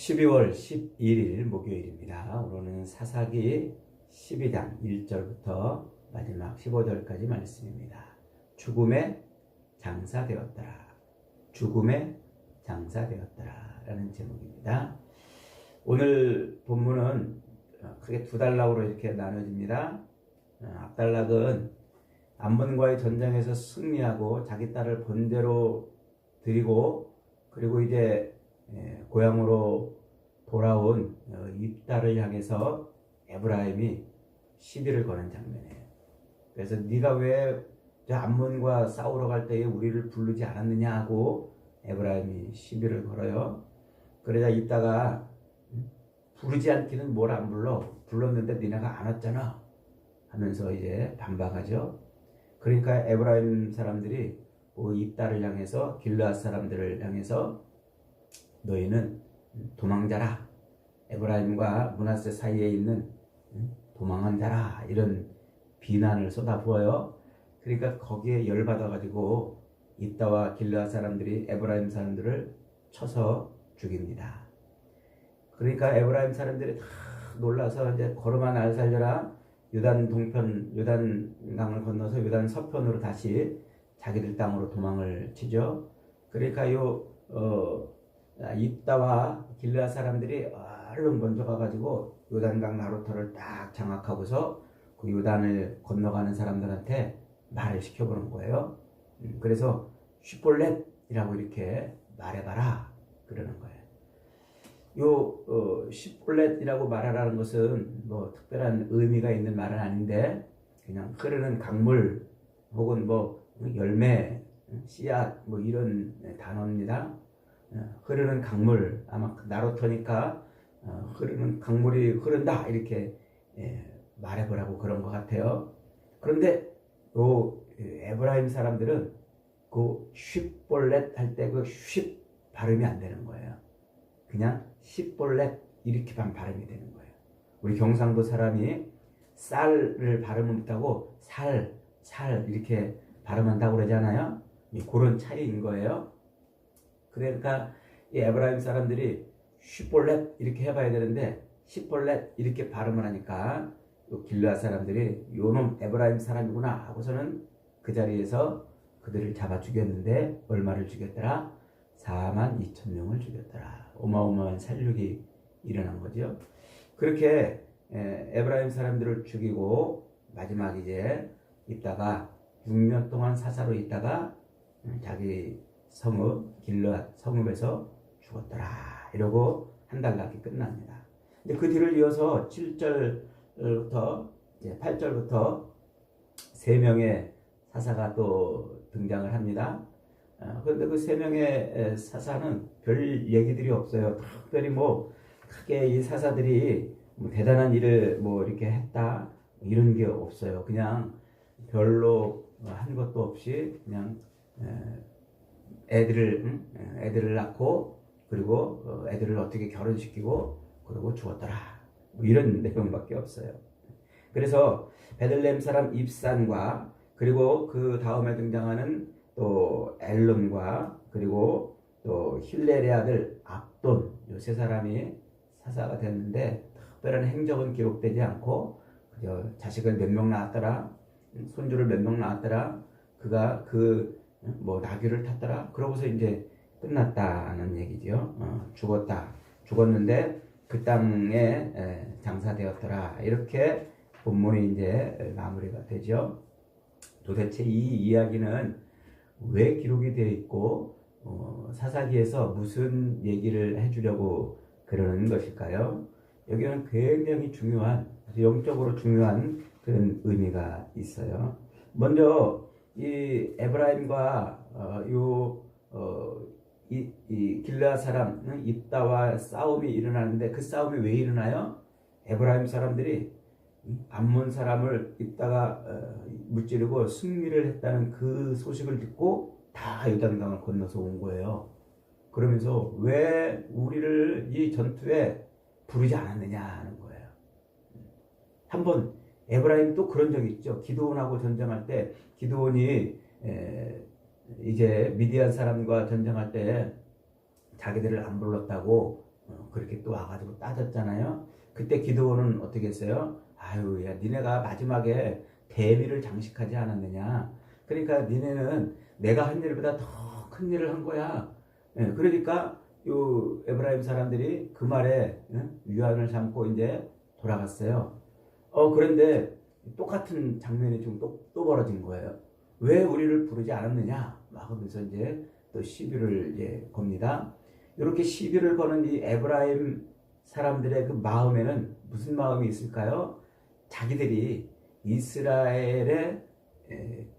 12월 11일 목요일입니다. 오늘은 사사기 12장 1절부터 마지막 15절까지 말씀입니다. 죽음의 장사되었더라. 죽음의 장사되었더라 라는 제목입니다. 오늘 본문은 크게 두 단락으로 이렇게 나눠집니다. 앞단락은 암몬과의 전쟁에서 승리하고 자기 딸을 번제로 드리고 그리고 이제 고향으로 돌아온 입다를 향해서 에브라임이 시비를 거는 장면이에요. 그래서 네가 왜 암몬과 싸우러 갈 때에 우리를 부르지 않았느냐 하고 에브라임이 시비를 걸어요. 그러자 입다가 부르지 않기는 뭘 안 불렀는데 니네가 안 왔잖아 하면서 이제 반박하죠. 그러니까 에브라임 사람들이 입다를 향해서 길르앗 사람들을 향해서 너희는 도망자라. 에브라임과 므낫세 사이에 있는 도망한 자라. 이런 비난을 쏟아부어요. 그러니까 거기에 열받아가지고 입다와 길르앗 사람들이 에브라임 사람들을 쳐서 죽입니다. 그러니까 에브라임 사람들이 다 놀라서 이제 걸음아 날 살려라. 요단 동편, 요단강을 건너서 요단 서편으로 다시 자기들 땅으로 도망을 치죠. 그러니까 입다와 길르앗 사람들이 얼른 먼저 가가지고 요단강 나루터를 딱 장악하고서 그 요단을 건너가는 사람들한테 말을 시켜보는 거예요. 그래서 쉿볼렛이라고 이렇게 말해봐라 그러는 거예요. 쉿볼렛이라고 말하라는 것은 뭐 특별한 의미가 있는 말은 아닌데 그냥 흐르는 강물 혹은 뭐 열매, 씨앗 뭐 이런 단어입니다. 흐르는 강물, 아마 나루터니까 흐르는 강물이 흐른다 이렇게 말해보라고 그런 것 같아요. 그런데 에브라임 사람들은 그 쉿볼렛 할 때 그 쉿 발음이 안 되는 거예요. 그냥 쉿볼렛 이렇게만 발음이 되는 거예요. 우리 경상도 사람이 쌀을 발음을 못하고 살 이렇게 발음한다고 그러잖아요. 그런 차이인 거예요. 그러니까 이 에브라임 사람들이 쉿볼렛 이렇게 해봐야 되는데 쉿볼렛 이렇게 발음을 하니까 길르앗 사람들이 요놈 에브라임 사람이구나 하고서는 그 자리에서 그들을 잡아 죽였는데 얼마를 죽였더라? 42,000명을 죽였더라. 어마어마한 살육이 일어난 거죠. 그렇게 에브라임 사람들을 죽이고 마지막 이제 있다가 6년 동안 사사로 있다가 자기 성읍 길르앗 성읍에서 죽었더라 이러고 한 단락이 끝납니다. 근데 그 뒤를 이어서 7절부터 8절부터 3명의 사사가 또 등장을 합니다. 그런데 그 3명의 사사는 별 얘기들이 없어요. 특별히 뭐 크게 이 사사들이 뭐 대단한 일을 뭐 이렇게 했다 이런 게 없어요. 그냥 별로 한 것도 없이 그냥 애들을 낳고 그리고 애들을 어떻게 결혼시키고 그리고 죽었더라 뭐 이런 내용밖에 없어요. 그래서 베들레헴 사람 입산과 그리고 그 다음에 등장하는 또 엘론과 그리고 또 힐렐의 아들 압돈 이 세 사람이 사사가 됐는데 특별한 행적은 기록되지 않고 그저 자식을 몇 명 낳았더라, 손주를 몇 명 낳았더라, 그가 뭐 나귀를 탔더라. 그러고서 이제 끝났다는 얘기죠. 죽었는데 그 땅에 장사되었더라. 이렇게 본문이 이제 마무리가 되죠. 도대체 이 이야기는 왜 기록이 되어 있고 사사기에서 무슨 얘기를 해주려고 그러는 것일까요? 여기는 굉장히 중요한, 영적으로 중요한 그런 의미가 있어요. 먼저 이 에브라임과 이 길르앗 사람 입다와 싸움이 일어나는데 그 싸움이 왜 일어나요? 에브라임 사람들이 암몬 사람을 입다가 무찌르고 승리를 했다는 그 소식을 듣고 다 요단강을 건너서 온 거예요. 그러면서 왜 우리를 이 전투에 부르지 않았느냐 하는 거예요. 한번 에브라임 또 그런 적이 있죠. 기드온하고 전쟁할 때 기드온이 이제 미디안 사람과 전쟁할 때 자기들을 안 불렀다고 그렇게 또 와가지고 따졌잖아요. 그때 기드온은 어떻게 했어요? 아유, 야, 니네가 마지막에 대미를 장식하지 않았느냐. 그러니까 니네는 내가 한 일보다 더 큰 일을 한 거야. 예, 그러니까 요 에브라임 사람들이 그 말에 위안을 삼고 이제 돌아갔어요. 그런데 똑같은 장면이 지금 또 벌어진 거예요. 왜 우리를 부르지 않았느냐? 막 하면서 이제 또 시비를 이제 겁니다. 이렇게 시비를 거는 이 에브라임 사람들의 그 마음에는 무슨 마음이 있을까요? 자기들이 이스라엘의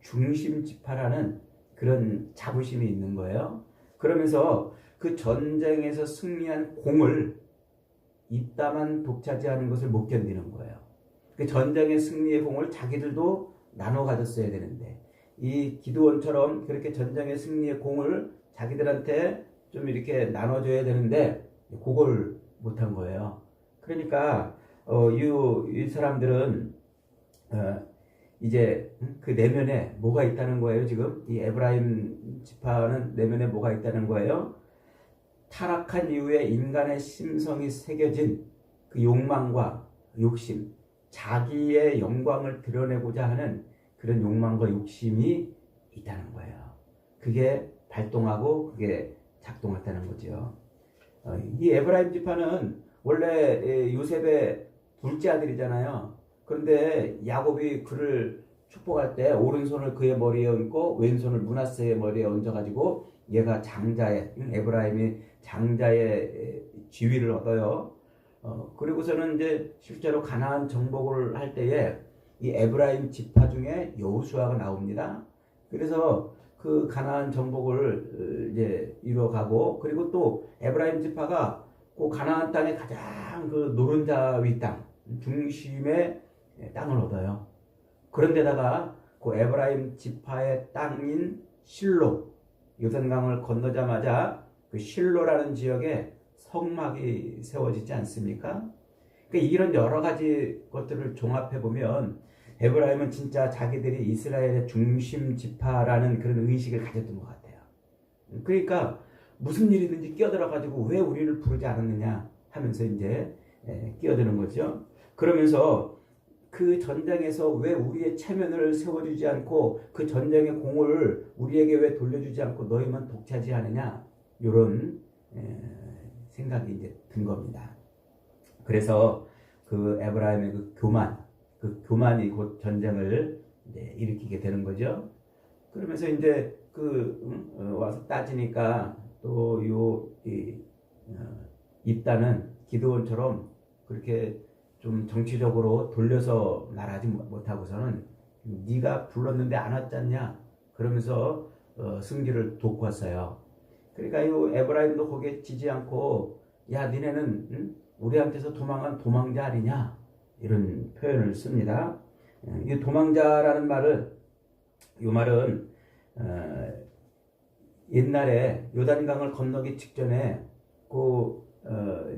중심 지파라는 그런 자부심이 있는 거예요. 그러면서 그 전쟁에서 승리한 공을 이따만 독차지하는 것을 못 견디는 거예요. 그 전쟁의 승리의 공을 자기들도 나눠 가졌어야 되는데 이 기드온처럼 그렇게 전쟁의 승리의 공을 자기들한테 좀 이렇게 나눠줘야 되는데 그걸 못한 거예요. 그러니까 이 사람들은 이제 그 내면에 뭐가 있다는 거예요. 지금 이 에브라임 지파는 내면에 뭐가 있다는 거예요. 타락한 이후에 인간의 심성이 새겨진 그 욕망과 욕심, 자기의 영광을 드러내고자 하는 그런 욕망과 욕심이 있다는 거예요. 그게 발동하고 그게 작동했다는 거죠. 이 에브라임 지파는 원래 요셉의 둘째 아들이잖아요. 그런데 야곱이 그를 축복할 때 오른손을 그의 머리에 얹고 왼손을 므낫세의 머리에 얹어가지고 얘가 장자의 에브라임이 장자의 지위를 얻어요. 그리고서는 이제 실제로 가나안 정복을 할 때에 이 에브라임 지파 중에 여호수아가 나옵니다. 그래서 그 가나안 정복을 이제 이루어가고 그리고 또 에브라임 지파가 그 가나안 땅의 가장 그 노른자위 땅 중심의 땅을 얻어요. 그런데다가 그 에브라임 지파의 땅인 실로 요단강을 건너자마자 그 실로라는 지역에 성막이 세워지지 않습니까? 그러니까 이런 여러 가지 것들을 종합해 보면 에브라임은 진짜 자기들이 이스라엘의 중심 지파라는 그런 의식을 가졌던 것 같아요. 그러니까 무슨 일이든지 끼어들어 가지고 왜 우리를 부르지 않았느냐 하면서 이제 끼어드는 거죠. 그러면서 그 전쟁에서 왜 우리의 체면을 세워주지 않고 그 전쟁의 공을 우리에게 왜 돌려주지 않고 너희만 독차지하느냐 이런 생각이 이제 든 겁니다. 그래서 그 에브라임의 그 교만이 곧 전쟁을 이제 일으키게 되는 거죠. 그러면서 이제 와서 따지니까 또 입다는 기드온처럼 그렇게 좀 정치적으로 돌려서 말하지 못하고서는 네가 불렀는데 안 왔잖냐 그러면서 승기를 돋고 왔어요. 그러니까 이 에브라임도 거기에 지지 않고 야 니네는 우리한테서 도망한 도망자 아니냐 이런 표현을 씁니다. 이 도망자라는 이 말은 옛날에 요단강을 건너기 직전에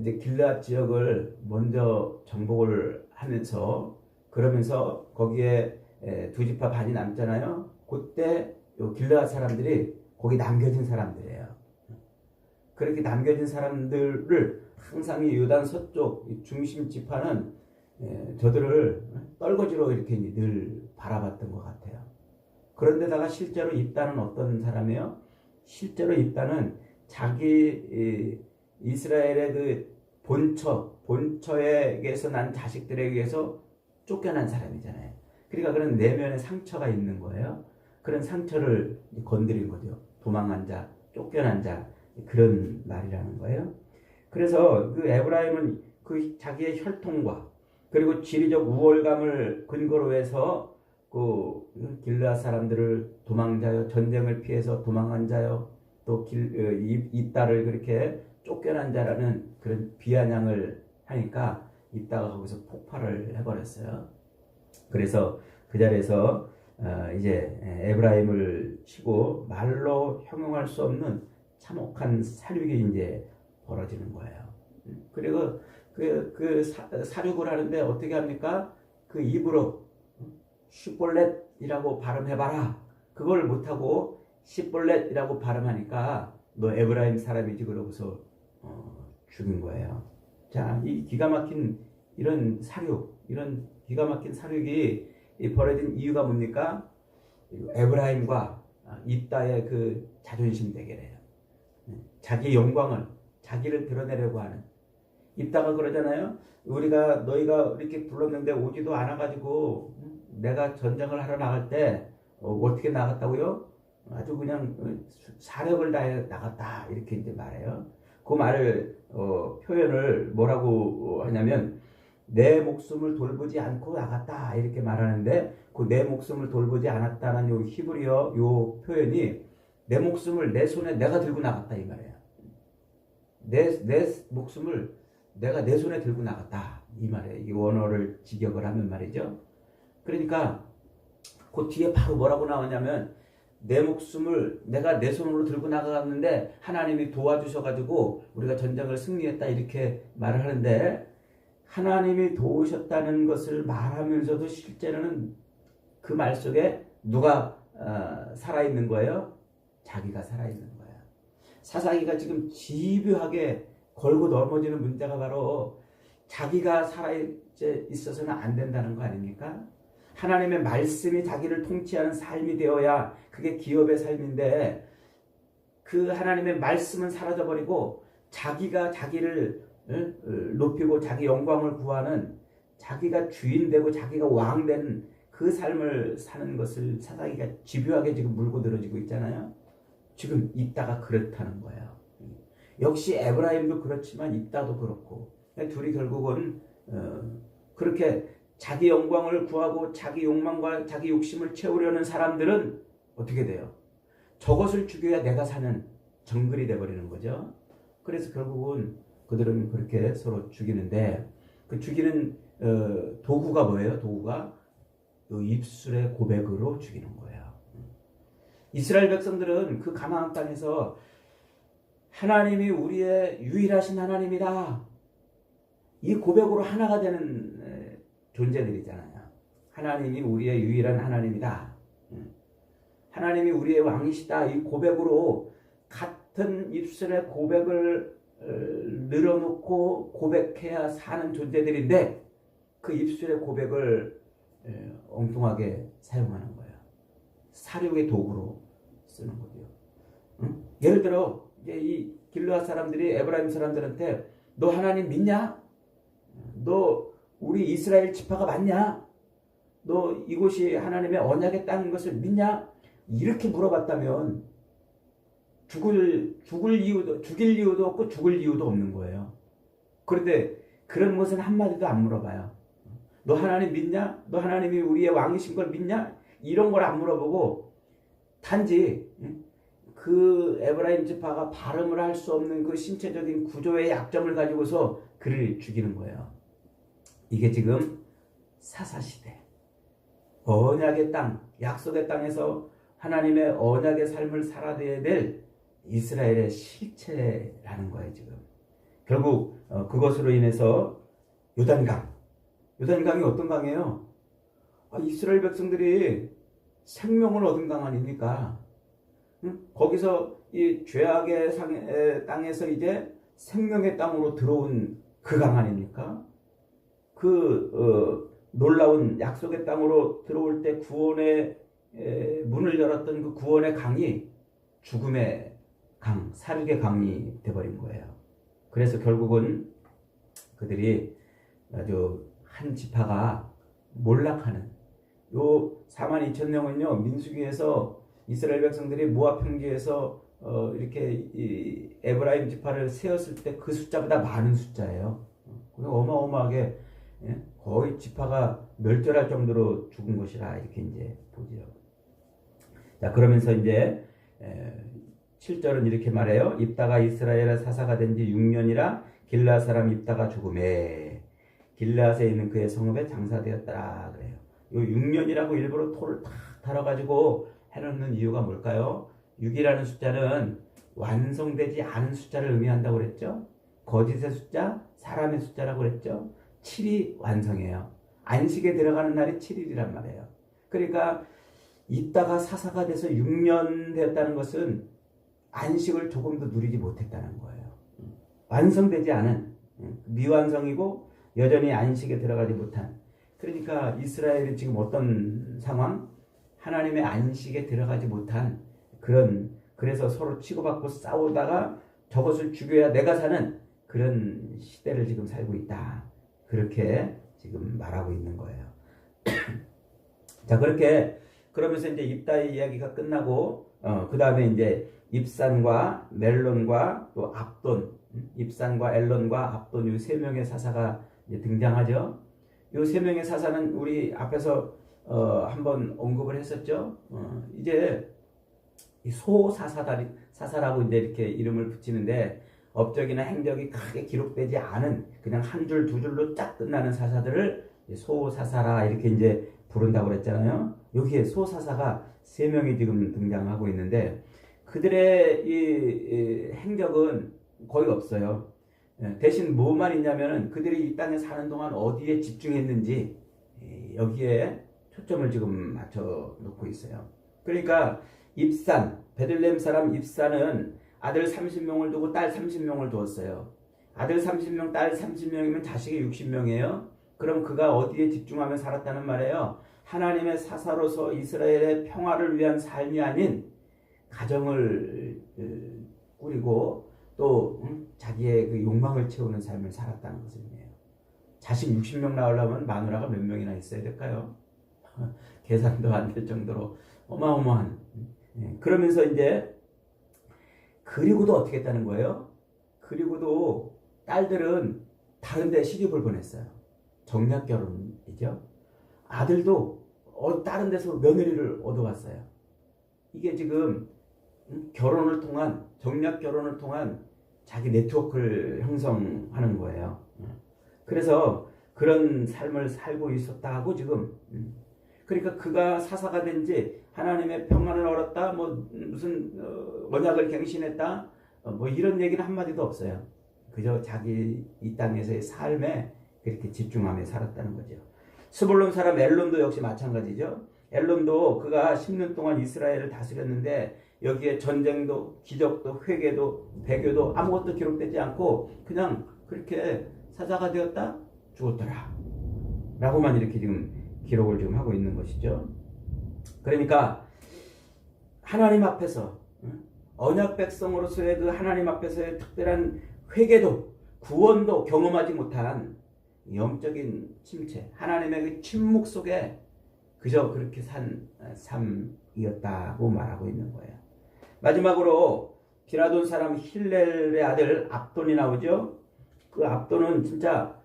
이제 길르앗 지역을 먼저 정복을 하면서 그러면서 거기에 두 지파 반이 남잖아요. 그때 요 길르앗 사람들이 거기 남겨진 사람들이에요. 그렇게 남겨진 사람들을 항상 이 요단 서쪽 중심 지파는 저들을 떨거지로 이렇게 늘 바라봤던 것 같아요. 그런데다가 실제로 입다는 어떤 사람이에요? 실제로 입다는 자기 이스라엘의 그 본처에게서 난 자식들에 의해서 쫓겨난 사람이잖아요. 그러니까 그런 내면에 상처가 있는 거예요. 그런 상처를 건드린 거죠. 도망한 자, 쫓겨난 자 그런 말이라는 거예요. 그래서 그 에브라임은 그 자기의 혈통과 그리고 지리적 우월감을 근거로 해서 그 길르앗 사람들을 도망자요, 전쟁을 피해서 도망한 자요, 또 입다를 그렇게 쫓겨난 자라는 그런 비아냥을 하니까 입다가 거기서 폭발을 해버렸어요. 그래서 그 자리에서 이제 에브라임을 치고 말로 형용할 수 없는 참혹한 살육이 이제 벌어지는 거예요. 그리고 살육을 하는데 어떻게 합니까? 그 입으로 시볼렛이라고 발음해봐라. 그걸 못하고 시볼렛이라고 발음하니까 너 에브라임 사람이지 그러고서 죽인 거예요. 자, 이 기가 막힌 이런 사륙, 이런 기가 막힌 사륙이 벌어진 이유가 뭡니까? 에브라임과 입다의 그 자존심 대결이에요. 자기 영광을, 자기를 드러내려고 하는. 입다가 그러잖아요. 너희가 이렇게 불렀는데 오지도 않아가지고 내가 전쟁을 하러 나갈 때 어떻게 나갔다고요? 아주 그냥 사력을 다해 나갔다 이렇게 이제 말해요. 그 말을 표현을 뭐라고 하냐면 내 목숨을 돌보지 않고 나갔다 이렇게 말하는데 그 내 목숨을 돌보지 않았다는 요 히브리어 요 표현이 내 목숨을 내 손에 내가 들고 나갔다 이 말이에요. 내 목숨을 내가 내 손에 들고 나갔다 이 말이에요. 이 원어를 직역을 하면 말이죠. 그러니까 그 뒤에 바로 뭐라고 나오냐면 내 목숨을 내가 내 손으로 들고 나갔는데 하나님이 도와주셔가지고 우리가 전쟁을 승리했다 이렇게 말을 하는데 하나님이 도우셨다는 것을 말하면서도 실제로는 그 말 속에 누가 살아있는 거예요? 자기가 살아있는 거예요. 사사기가 지금 집요하게 걸고 넘어지는 문제가 바로 자기가 살아있어서는 안 된다는 거 아닙니까? 하나님의 말씀이 자기를 통치하는 삶이 되어야 그게 기업의 삶인데 그 하나님의 말씀은 사라져버리고 자기가 자기를 높이고 자기 영광을 구하는 자기가 주인 되고 자기가 왕 되는 그 삶을 사는 것을 사사기가 집요하게 지금 물고 늘어지고 있잖아요. 지금 입다가 그렇다는 거예요. 역시 에브라임도 그렇지만 입다도 그렇고 둘이 결국은 그렇게 자기 영광을 구하고 자기 욕망과 자기 욕심을 채우려는 사람들은 어떻게 돼요? 저것을 죽여야 내가 사는 정글이 돼버리는 거죠. 그래서 결국은 그들은 그렇게 서로 죽이는데 그 죽이는 도구가 뭐예요? 도구가 입술의 고백으로 죽이는 거예요. 이스라엘 백성들은 그 가나안 땅에서 하나님이 우리의 유일하신 하나님이다. 이 고백으로 하나가 되는 존재들이잖아요. 하나님이 우리의 유일한 하나님이다. 하나님이 우리의 왕이시다. 이 고백으로 같은 입술의 고백을 늘어놓고 고백해야 사는 존재들인데 그 입술의 고백을 엉뚱하게 사용하는 거예요. 사륙의 도구로 쓰는 거죠. 응? 예를 들어 이제 이 길르앗 사람들이 에브라임 사람들한테 너 하나님 믿냐? 너 우리 이스라엘 지파가 맞냐? 너 이곳이 하나님의 언약의 땅인 것을 믿냐? 이렇게 물어봤다면 죽일 이유도 없고 죽을 이유도 없는 거예요. 그런데 그런 것은 한마디도 안 물어봐요. 너 하나님 믿냐? 너 하나님이 우리의 왕이신 걸 믿냐? 이런 걸 안 물어보고 단지 그 에브라임 지파가 발음을 할 수 없는 그 신체적인 구조의 약점을 가지고서 그를 죽이는 거예요. 이게 지금 사사시대 언약의 땅, 약속의 땅에서 하나님의 언약의 삶을 살아야 될 이스라엘의 실체라는 거예요. 지금 결국 그것으로 인해서 요단강이 어떤 강이에요? 이스라엘 백성들이 생명을 얻은 강 아닙니까? 거기서 이 죄악의 땅에서 이제 생명의 땅으로 들어온 그 강 아닙니까? 놀라운 약속의 땅으로 들어올 때 구원의 문을 열었던 그 구원의 강이 죽음의 강, 사륙의 강이 돼버린 거예요. 그래서 결국은 그들이 아주 한 지파가 몰락하는 요 42,000명은요 민수기에서 이스라엘 백성들이 모압 평지에서 이렇게 이 에브라임 지파를 세웠을 때 그 숫자보다 많은 숫자예요. 그리고 어마어마하게 거의 지파가 멸절할 정도로 죽은 것이라 이렇게 이제 보죠. 자, 그러면서 이제 7절은 이렇게 말해요. 입다가 이스라엘의 사사가 된 지 6년이라 길르앗 사람 입다가 죽음에 길르앗에 있는 그의 성읍에 장사되었더라 그래요. 요 6년이라고 일부러 토를 탁 달아가지고 해놓는 이유가 뭘까요? 6이라는 숫자는 완성되지 않은 숫자를 의미한다고 그랬죠. 거짓의 숫자, 사람의 숫자라고 그랬죠. 7이 완성이에요. 안식에 들어가는 날이 7일이란 말이에요. 그러니까 있다가 사사가 돼서 6년 되었다는 것은 안식을 조금도 누리지 못했다는 거예요. 완성되지 않은 미완성이고 여전히 안식에 들어가지 못한, 그러니까 이스라엘이 지금 어떤 상황? 하나님의 안식에 들어가지 못한 그런, 그래서 서로 치고받고 싸우다가 저것을 죽여야 내가 사는 그런 시대를 지금 살고 있다. 그렇게 지금 말하고 있는 거예요. 자, 그렇게 그러면서 이제 입다의 이야기가 끝나고 그 다음에 이제 입산과 멜론과 또 압돈, 입산과 엘론과 압돈 이 세 명의 사사가 이제 등장하죠. 이 세 명의 사사는 우리 앞에서 한번 언급을 했었죠. 이제 이 소사사라고 이제 이렇게 이름을 붙이는데, 업적이나 행적이 크게 기록되지 않은 그냥 한 줄 두 줄로 쫙 끝나는 사사들을 소사사라 이렇게 이제 부른다고 그랬잖아요. 여기에 소사사가 세 명이 지금 등장하고 있는데, 그들의 이 행적은 거의 없어요. 대신 뭐만 있냐면은 그들이 이 땅에 사는 동안 어디에 집중했는지 여기에 초점을 지금 맞춰 놓고 있어요. 그러니까 입산, 베들레헴 사람 입산은 아들 30명을 두고 딸 30명을 두었어요. 아들 30명, 딸 30명이면 자식이 60명이에요. 그럼 그가 어디에 집중하며 살았다는 말이에요? 하나님의 사사로서 이스라엘의 평화를 위한 삶이 아닌 가정을 꾸리고 또 자기의 그 욕망을 채우는 삶을 살았다는 것을 의미해요. 자식 60명 나오려면 마누라가 몇 명이나 있어야 될까요? 계산도 안 될 정도로 어마어마한. 그러면서 이제 그리고도 어떻게 했다는 거예요? 그리고도 딸들은 다른 데 시집을 보냈어요. 정략 결혼이죠. 아들도 다른 데서 며느리를 얻어왔어요. 이게 지금 결혼을 통한, 정략 결혼을 통한 자기 네트워크를 형성하는 거예요. 그래서 그런 삶을 살고 있었다고 지금. 그러니까 그가 사사가 된지 하나님의 평안을 얻었다, 뭐 무슨 언약을 갱신했다, 뭐 이런 얘기는 한마디도 없어요. 그저 자기 이 땅에서의 삶에 그렇게 집중하며 살았다는 거죠. 스불론 사람 엘론도 역시 마찬가지죠. 엘론도 그가 10년 동안 이스라엘을 다스렸는데 여기에 전쟁도 기적도 회개도 배교도 아무것도 기록되지 않고 그냥 그렇게 사자가 되었다 죽었더라 라고만 이렇게 지금 기록을 지금 하고 있는 것이죠. 그러니까 하나님 앞에서, 언약 백성으로서의 그 하나님 앞에서의 특별한 회개도 구원도 경험하지 못한 영적인 침체, 하나님의 그 침묵 속에 그저 그렇게 산 삶이었다고 말하고 있는 거예요. 마지막으로 기라돈 사람 힐렐의 아들 압돈이 나오죠. 그 압돈은 진짜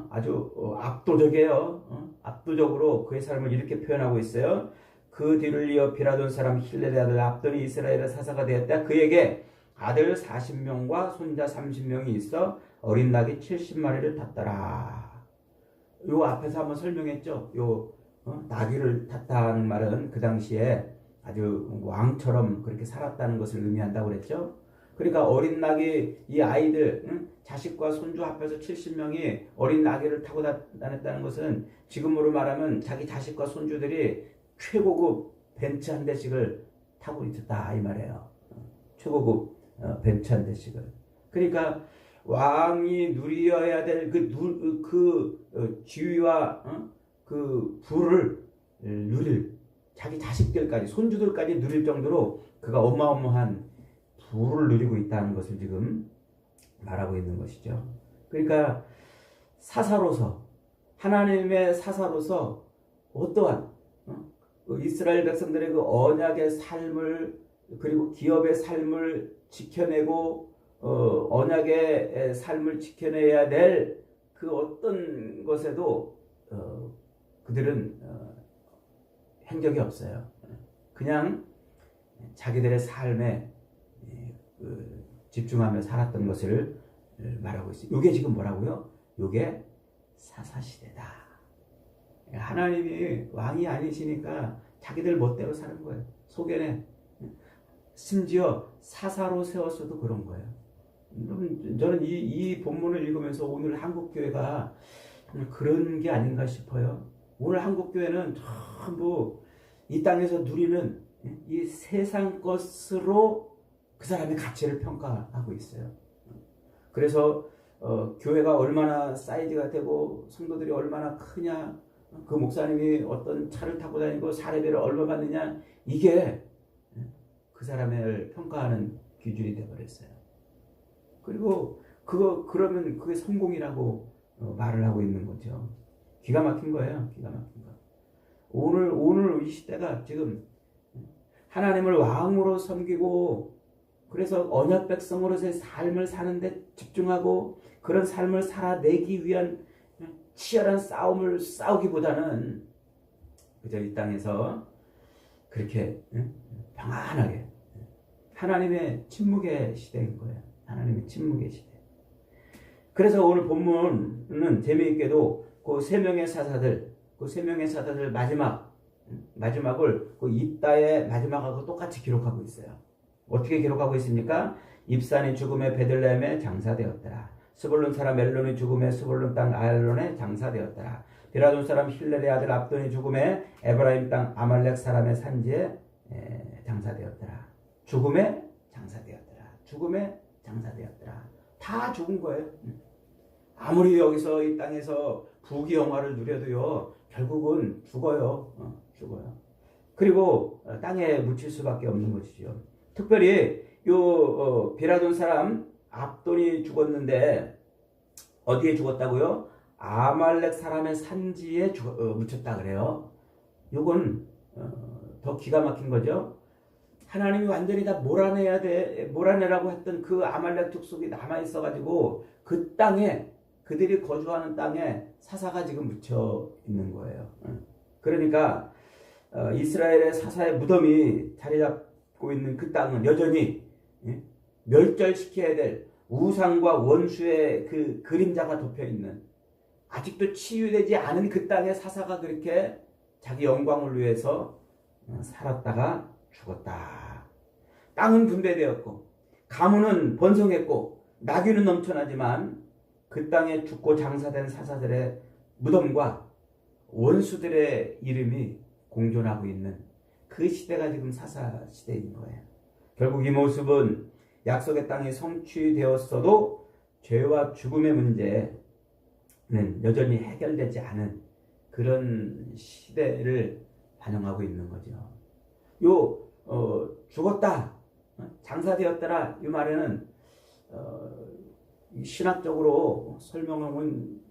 아주 압도적이에요. 압도적으로 그의 삶을 이렇게 표현하고 있어요. 그 뒤를 이어 비라돈 사람 힐렐의 아들 압돈이 이스라엘의 사사가 되었다. 그에게 아들 40명과 손자 30명이 있어 어린 낙이 70마리를 탔더라. 요 앞에서 한번 설명했죠. 요 나귀를 탔다는 말은 그 당시에 아주 왕처럼 그렇게 살았다는 것을 의미한다고 그랬죠. 그러니까 어린 낙이, 이 아이들 자식과 손주 합해서 70명이 어린 나귀를 타고 다녔다는 것은 지금으로 말하면 자기 자식과 손주들이 최고급 벤츠 한 대씩을 타고 있었다 이 말이에요. 최고급 벤츠 한 대씩을. 그러니까 왕이 누려야 될 그 지위와 그 부를 누릴, 자기 자식들까지 손주들까지 누릴 정도로 그가 어마어마한 부를 누리고 있다는 것을 지금 말하고 있는 것이죠. 그러니까 사사로서, 하나님의 사사로서 어떠한 이스라엘 백성들의 그 언약의 삶을, 그리고 기업의 삶을 지켜내고 언약의 삶을 지켜내야 될 그 어떤 것에도 그들은 행적이 없어요. 그냥 자기들의 삶에 집중하며 살았던 것을 말하고 있어요. 이게 지금 뭐라고요? 이게 사사시대다. 하나님이 왕이 아니시니까 자기들 멋대로 사는 거예요. 속에는 심지어 사사로 세웠어도 그런 거예요. 저는 이 본문을 읽으면서 오늘 한국교회가 그런 게 아닌가 싶어요. 오늘 한국교회는 전부 이 땅에서 누리는 이 세상 것으로 그 사람의 가치를 평가하고 있어요. 그래서 교회가 얼마나 사이즈가 되고 성도들이 얼마나 크냐, 그 목사님이 어떤 차를 타고 다니고 사례비를 얼마 받느냐, 이게 그 사람을 평가하는 기준이 되어버렸어요. 그리고 그러면 그게 성공이라고 말을 하고 있는 거죠. 기가 막힌 거예요. 기가 막힌 거. 오늘 이 시대가 지금 하나님을 왕으로 섬기고, 그래서 언약 백성으로서의 삶을 사는데 집중하고 그런 삶을 살아내기 위한 치열한 싸움을 싸우기보다는 그저 이 땅에서 그렇게 평안하게, 하나님의 침묵의 시대인 거예요. 하나님의 침묵의 시대. 그래서 오늘 본문은 재미있게도 그 세 명의 사사들, 마지막을 그 입다의 마지막하고 똑같이 기록하고 있어요. 어떻게 기록하고 있습니까? 입산이 죽음의 베들레헴에 장사되었더라. 스불론 사람 엘론이 죽음에 스불론 땅 아엘론에 장사되었더라. 비라돈 사람 힐렐의 아들 압돈이 죽음에 에브라임 땅 아말렉 사람의 산지에 장사되었더라. 죽음에 장사되었더라. 다 죽은 거예요. 아무리 여기서 이 땅에서 부귀영화를 누려도요, 결국은 죽어요. 그리고 땅에 묻힐 수밖에 없는 것이죠. 특별히 비라돈 사람 압돈이 죽었는데 어디에 죽었다고요? 아말렉 사람의 산지에 묻혔다 그래요. 요건 더 기가 막힌 거죠. 하나님이 완전히 다 몰아내라고 했던 그 아말렉 족속이 남아 있어가지고 그 땅에, 그들이 거주하는 땅에 사사가 지금 묻혀 있는 거예요. 그러니까 이스라엘의 사사의 무덤이 자리 잡고 있는 그 땅은 여전히 멸절시켜야 될 우상과 원수의 그 그림자가 덮여 있는, 아직도 치유되지 않은 그 땅의 사사가 그렇게 자기 영광을 위해서 살았다가 죽었다. 땅은 분배되었고 가문은 번성했고 나귀는 넘쳐나지만 그 땅에 죽고 장사된 사사들의 무덤과 원수들의 이름이 공존하고 있는 그 시대가 지금 사사 시대인 거예요. 결국 이 모습은 약속의 땅이 성취되었어도 죄와 죽음의 문제는 여전히 해결되지 않은 그런 시대를 반영하고 있는 거죠. 죽었다, 장사되었더라, 이 말에는 신학적으로 설명은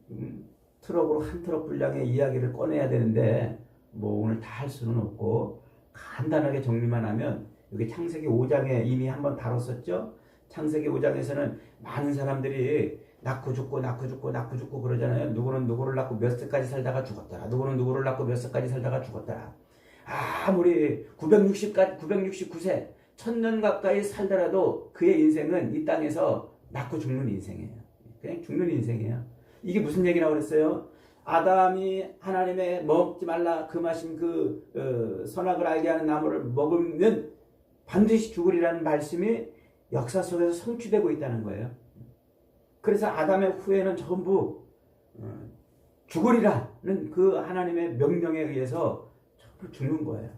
트럭으로 한 트럭 분량의 이야기를 꺼내야 되는데 뭐 오늘 다 할 수는 없고 간단하게 정리만 하면, 여기 창세기 5장에 이미 한번 다뤘었죠. 창세기 5장에서는 많은 사람들이 낳고 죽고 그러잖아요. 누구는 누구를 낳고 몇 세까지 살다가 죽었더라. 누구는 누구를 낳고 몇 세까지 살다가 죽었더라. 아무리 969세 1000년 가까이 살더라도 그의 인생은 이 땅에서 낳고 죽는 인생이에요. 그냥 죽는 인생이에요. 이게 무슨 얘기라고 그랬어요? 아담이 하나님의 먹지 말라 금하신 선악을 알게 하는 나무를 먹으면 반드시 죽으리라는 말씀이 역사 속에서 성취되고 있다는 거예요. 그래서 아담의 후예는 전부 죽으리라는 그 하나님의 명령에 의해서 전부 죽는 거예요.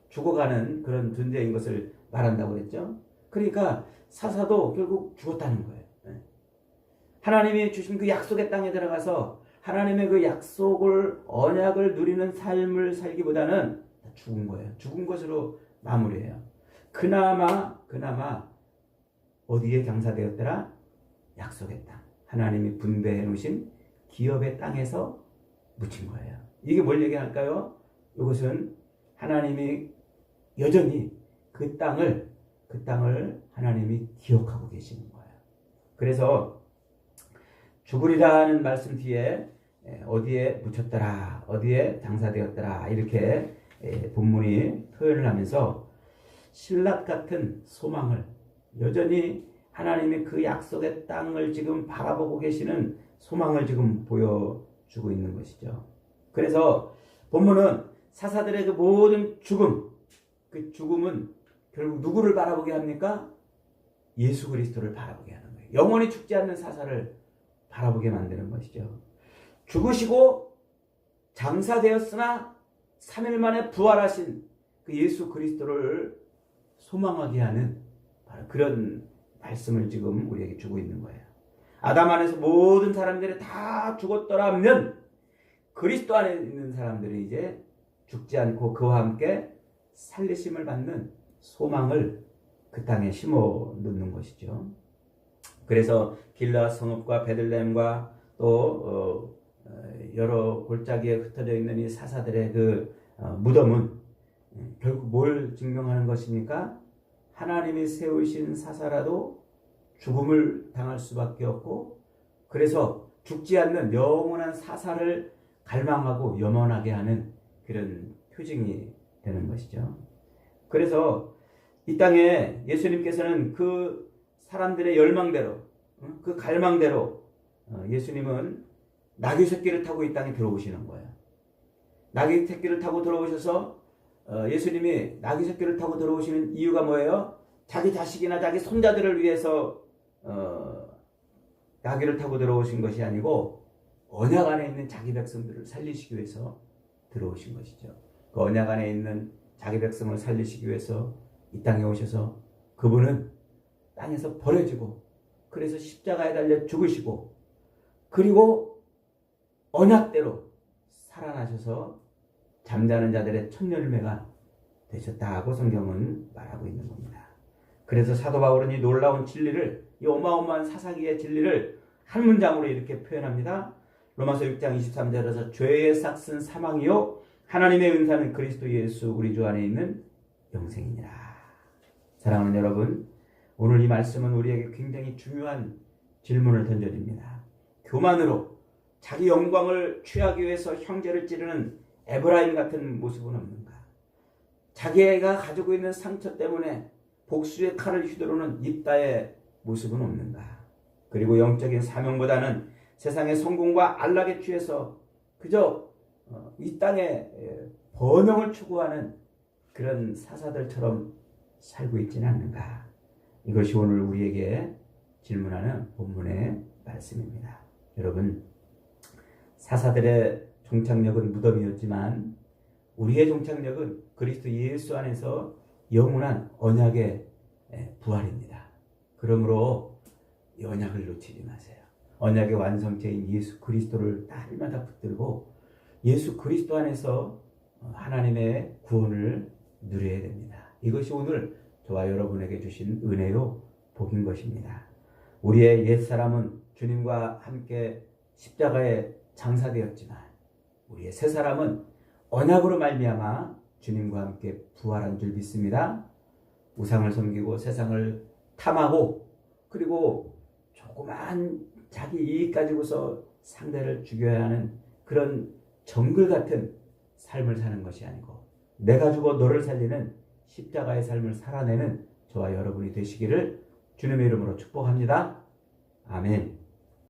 죽어가는 그런 존재인 것을 말한다고 그랬죠. 그러니까 사사도 결국 죽었다는 거예요. 하나님이 주신 그 약속의 땅에 들어가서 하나님의 그 약속을, 언약을 누리는 삶을 살기보다는 죽은 거예요. 죽은 것으로 마무리해요. 그나마 어디에 장사되었더라? 약속의 땅. 하나님이 분배해 놓으신 기업의 땅에서 묻힌 거예요. 이게 뭘 얘기할까요? 이것은 하나님이 여전히 그 땅을 하나님이 기억하고 계시는 거예요. 그래서 죽으리라는 말씀 뒤에 어디에 묻혔더라, 어디에 장사되었더라, 이렇게 본문이 표현을 하면서 신라 같은 소망을, 여전히 하나님이 그 약속의 땅을 지금 바라보고 계시는 소망을 지금 보여주고 있는 것이죠. 그래서 본문은 사사들의 그 모든 죽음, 그 죽음은 결국 누구를 바라보게 합니까? 예수 그리스도를 바라보게 하는 거예요. 영원히 죽지 않는 사사를 바라보게 만드는 것이죠. 죽으시고 장사되었으나 3일 만에 부활하신 그 예수 그리스도를 소망하게 하는 바로 그런 말씀을 지금 우리에게 주고 있는 거예요. 아담 안에서 모든 사람들이 다 죽었더라면 그리스도 안에 있는 사람들이 이제 죽지 않고 그와 함께 살리심을 받는 소망을 그 땅에 심어 놓는 것이죠. 그래서 길르앗 성읍과 베들레헴과 또 여러 골짜기에 흩어져 있는 이 사사들의 그 무덤은 결국 뭘 증명하는 것입니까? 하나님이 세우신 사사라도 죽음을 당할 수밖에 없고, 그래서 죽지 않는 영원한 사사를 갈망하고 염원하게 하는 그런 표징이 되는 것이죠. 그래서 이 땅에 예수님께서는 그 사람들의 열망대로, 그 갈망대로 예수님은 나귀 새끼를 타고 이 땅에 들어오시는 거예요. 나귀 새끼를 타고 들어오셔서 예수님이 나귀 새끼를 타고 들어오시는 이유가 뭐예요? 자기 자식이나 자기 손자들을 위해서 나귀를 타고 들어오신 것이 아니고 언약 안에 있는 자기 백성들을 살리시기 위해서 들어오신 것이죠. 그 언약 안에 있는 자기 백성을 살리시기 위해서 이 땅에 오셔서 그분은 땅에서 버려지고, 그래서 십자가에 달려 죽으시고, 그리고 언약대로 살아나셔서 잠자는 자들의 첫 열매가 되셨다고 성경은 말하고 있는 겁니다. 그래서 사도 바울은 이 놀라운 진리를, 이 어마어마한 사사기의 진리를 한 문장으로 이렇게 표현합니다. 로마서 6장 23절에서 죄의 삭은 사망이요 하나님의 은사는 그리스도 예수 우리 주 안에 있는 영생이니라. 사랑하는 여러분, 오늘 이 말씀은 우리에게 굉장히 중요한 질문을 던져줍니다. 교만으로 자기 영광을 취하기 위해서 형제를 찌르는 에브라임 같은 모습은 없는가? 자기가 가지고 있는 상처 때문에 복수의 칼을 휘두르는 입다의 모습은 없는가? 그리고 영적인 사명보다는 세상의 성공과 안락에 취해서 그저 이 땅의 번영을 추구하는 그런 사사들처럼 살고 있지는 않는가? 이것이 오늘 우리에게 질문하는 본문의 말씀입니다. 여러분, 사사들의 종착역은 무덤이었지만 우리의 종착역은 그리스도 예수 안에서 영원한 언약의 부활입니다. 그러므로 이 언약을 놓치지 마세요. 언약의 완성체인 예수 그리스도를 날마다 붙들고 예수 그리스도 안에서 하나님의 구원을 누려야 됩니다. 이것이 오늘 저와 여러분에게 주신 은혜요 복인 것입니다. 우리의 옛사람은 주님과 함께 십자가에 장사되었지만 우리의 새사람은 언약으로 말미암아 주님과 함께 부활한 줄 믿습니다. 우상을 섬기고 세상을 탐하고 그리고 조그만 자기 이익 가지고서 상대를 죽여야 하는 그런 정글 같은 삶을 사는 것이 아니고 내가 죽어 너를 살리는 십자가의 삶을 살아내는 저와 여러분이 되시기를 주님의 이름으로 축복합니다. 아멘.